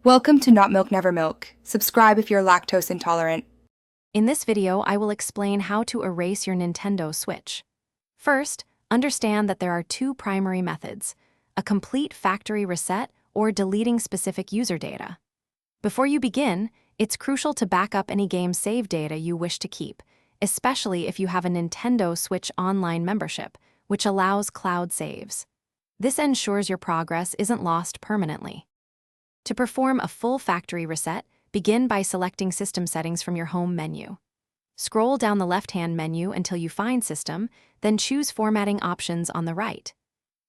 Welcome to Not Milk Never Milk. Subscribe if you're lactose intolerant. In this video, I will explain how to erase your Nintendo Switch. First, understand that there are two primary methods: a complete factory reset or deleting specific user data. Before you begin, it's crucial to back up any game save data you wish to keep, especially if you have a Nintendo Switch Online membership, which allows cloud saves. This ensures your progress isn't lost permanently. To perform a full factory reset, begin by selecting System Settings from your home menu. Scroll down the left-hand menu until you find System, then choose Formatting Options on the right.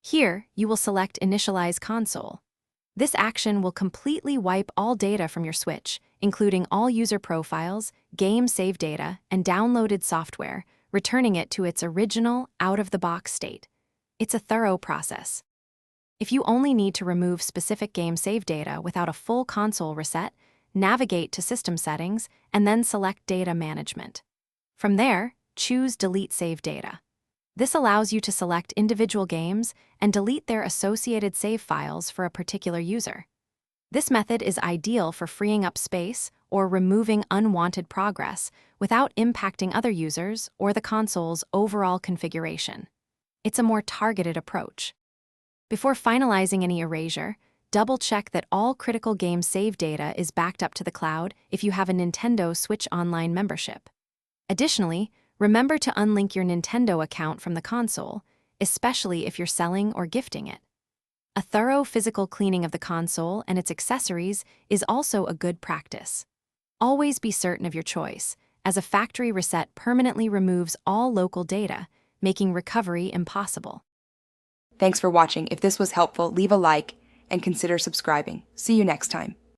Here, you will select Initialize Console. This action will completely wipe all data from your Switch, including all user profiles, game save data, and downloaded software, returning it to its original, out-of-the-box state. It's a thorough process. If you only need to remove specific game save data without a full console reset, navigate to System Settings and then select Data Management. From there, choose Delete Save Data. This allows you to select individual games and delete their associated save files for a particular user. This method is ideal for freeing up space or removing unwanted progress without impacting other users or the console's overall configuration. It's a more targeted approach. Before finalizing any erasure, double-check that all critical game save data is backed up to the cloud if you have a Nintendo Switch Online membership. Additionally, remember to unlink your Nintendo account from the console, especially if you're selling or gifting it. A thorough physical cleaning of the console and its accessories is also a good practice. Always be certain of your choice, as a factory reset permanently removes all local data, making recovery impossible. Thanks for watching. If this was helpful, leave a like and consider subscribing. See you next time.